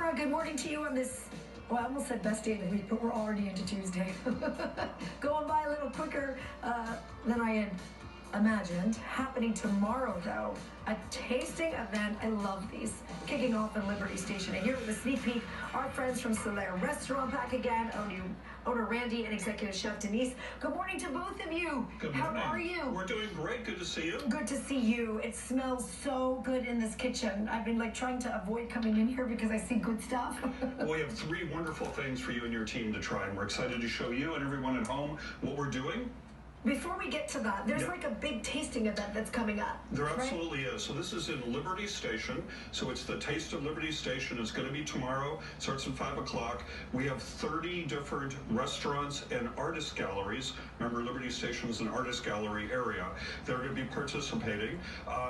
Laura, good morning to you on this, well, I almost said best day of the week, but we're already into Tuesday. Going by a little quicker than I had imagined. Happening tomorrow, though, a tasting event. I love these. Kicking off in Liberty Station. And here with a sneak peek, our friends from Solare Ristorante back again. Owner Randy and Executive Chef Denice. Good morning to both of you. Good morning. How are you? We're doing great. Good to see you. Good to see you. It smells so good in this kitchen. I've been trying to avoid coming in here because I see good stuff. Well, we have 3 wonderful things for you and your team to try, and we're excited to show you and everyone at home what we're doing. Before we get to that, there's a big tasting event that's coming up. There absolutely is. So this is in Liberty Station. So it's the Taste of Liberty Station. It's going to be tomorrow. It starts at 5 o'clock. We have 30 different restaurants and artist galleries. Remember, Liberty Station is an artist gallery area. They're going to be participating.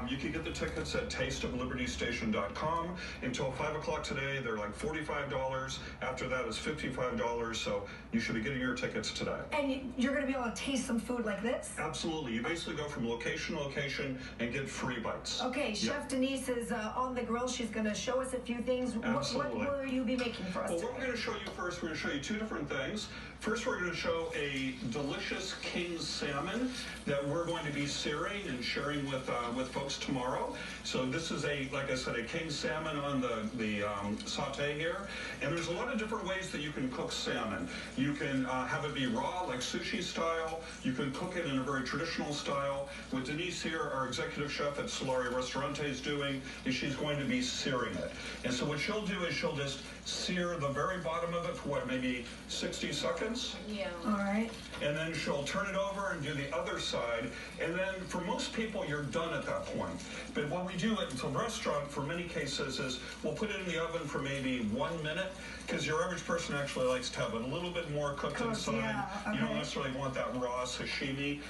You can get the tickets at tasteoflibertystation.com. Until 5 o'clock today, they're like $45. After that is $55. So you should be getting your tickets today. And you're going to be able to taste some food like this? Absolutely. You basically go from location to location and get free bites. Okay, Chef Denice is on the grill. She's going to show us a few things. Absolutely. What will you be making for us? Well, what we're going to show you first, we're going to show you 2 different things. First, we're going to show a delicious king salmon that we're going to be searing and sharing with folks tomorrow. So this is like I said, a king salmon on the saute here. And there's a lot of different ways that you can cook salmon. You can have it be raw, like sushi style. You can cook it in a very traditional style. What Denice here, our executive chef at Solare Ristorante, is doing is she's going to be searing it. And so what she'll do is she'll just sear the very bottom of it for what, maybe 60 seconds? Yeah. All right. And then she'll turn it over and do the other side. And then for most people, you're done at that point. But what we do at the restaurant, for many cases, is we'll put it in the oven for maybe 1 minute, because your average person actually likes to have it a little bit more cooked inside. Yeah, okay. You don't necessarily want that raw sashimi,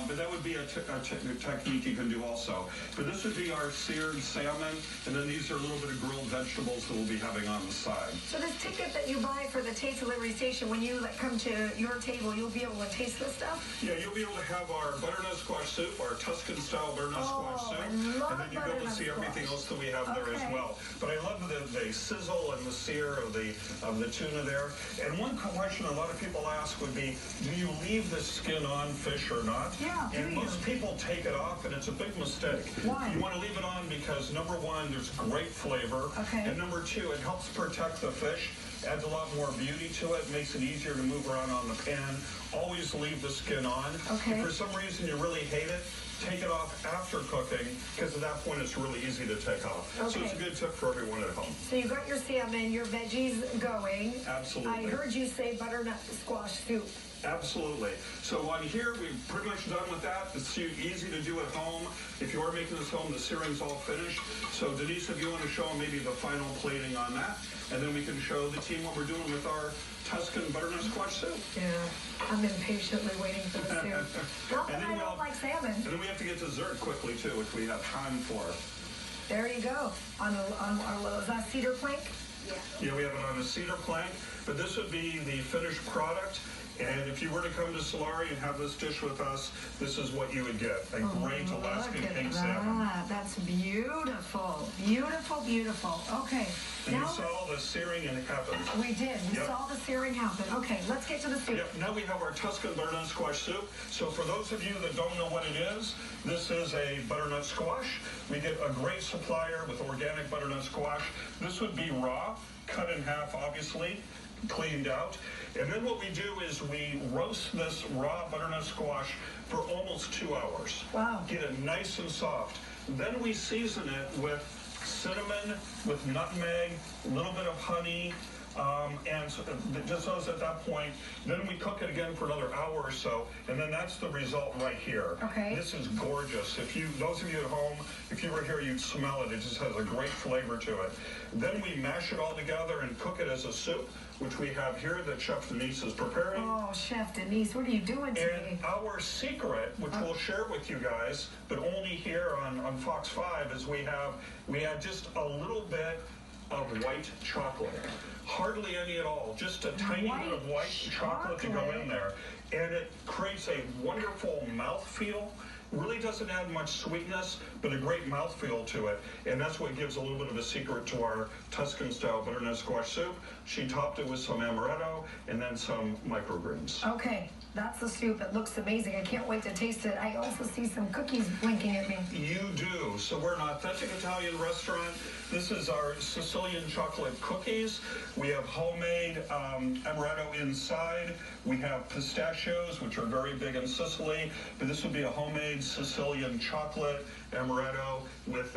but that would be a technique you can do also. But this would be our seared salmon, and then these are a little bit of grilled vegetables that we'll be having on the side. So this ticket that you buy for the Taste of Liberty Station, when you come to your table, you'll be able to taste this stuff? Yeah, you'll be able to have our butternut squash soup, our Tuscan style butternut squash soup, and then you'll be able to see everything else that we have there as well. But I love the sizzle and the sear of the tuna there. And one question a lot of people ask would be, do you leave the skin on fish or not? Yeah. And most people take it off, and it's a big mistake. Why? You want to leave it on because number 1, there's great flavor, and number 2, it helps protect the fish. Adds a lot more beauty to it, makes it easier to move around on the pan. Always leave the skin on. If for some reason you really hate it, take it off after cooking, because at that point it's really easy to take off. So it's a good tip for everyone at home. So you got your salmon, your veggies going. Absolutely. I heard you say butternut squash soup. Absolutely. So on here, we're pretty much done with that. It's easy to do at home. If you are making this home, the searing's all finished. So Denice, if you want to show them maybe the final plating on that, and then we can show the team what we're doing with our Tuscan butternut squash soup. Yeah, I'm impatiently waiting for the soup. Not that I don't like salmon. And then we have to get dessert quickly too, which we have time for. There you go. On our little, is that cedar plank? Yeah, we have it on a cedar plank, but this would be the finished product. And if you were to come to Solare and have this dish with us, this is what you would get. A great Alaskan king salmon. That's beautiful. Beautiful, beautiful. Okay. And you saw the searing and it happened. We did. We saw the searing happen. Okay, let's get to the soup. Now we have our Tuscan butternut squash soup. So for those of you that don't know what it is, this is a butternut squash. We get a great supplier with organic butternut squash. This would be raw, cut in half, obviously, cleaned out. And then what we do is we roast this raw butternut squash for almost 2 hours. Wow. Get it nice and soft. Then we season it with cinnamon, with nutmeg, a little bit of honey, and so just those at that point. Then we cook it again for another hour or so, and then that's the result right here. Okay. This is gorgeous. Those of you at home, if you were here, you'd smell it. It just has a great flavor to it. Then we mash it all together and cook it as a soup, which we have here that Chef Denice is preparing. Oh, Chef Denice, what are you doing today? And our secret, which we'll share with you guys, but only here on Fox 5, is we add just a little bit of white chocolate. Hardly any at all, just a tiny bit of white chocolate to go in there. And it creates a wonderful mouthfeel. Really doesn't add much sweetness, but a great mouthfeel to it. And that's what gives a little bit of a secret to our Tuscan style butternut squash soup. She topped it with some amaretto and then some microgreens. Okay, that's the soup. It looks amazing. I can't wait to taste it. I also see some cookies blinking at me. You do. So we're an authentic Italian restaurant. This is our Sicilian chocolate cookies. We have homemade amaretto inside. We have pistachios, which are very big in Sicily, but this would be a homemade Sicilian chocolate amaretto with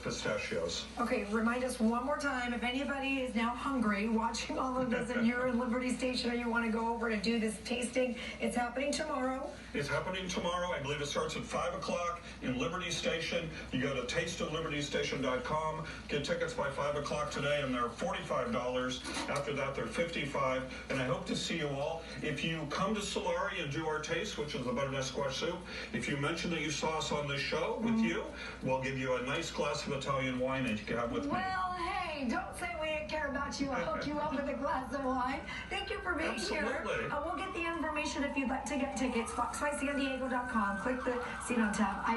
pistachios. Okay, remind us one more time, if anybody is now hungry watching all of this and you're in Liberty Station or you want to go over to do this tasting, it's happening tomorrow. It's happening tomorrow. I believe it starts at 5 o'clock in Liberty Station. You go to tasteoflibertystation.com, get tickets by 5 o'clock today, and they're $45. After that, they're $55. And I hope to see you all. If you come to Solare and do our taste, which is the butternut squash soup, if you mention that you saw us on this show with you, we'll give you a nice glass of Italian wine that you can have with me. Well, hey, don't say we didn't care about you. I'll hook you up with a glass of wine. Thank you for being here. We'll get the information if you'd like to get tickets. FoxFightSanDiego.com. Click the See on tab. I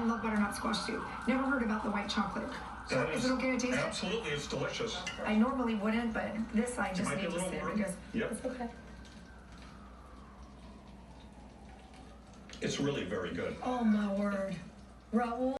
love butternut squash soup. Never heard about the white chocolate. So is it okay to taste it? Absolutely, it's delicious. I normally wouldn't, but this I just need to say because it's okay. It's really very good. Oh my word. Raul.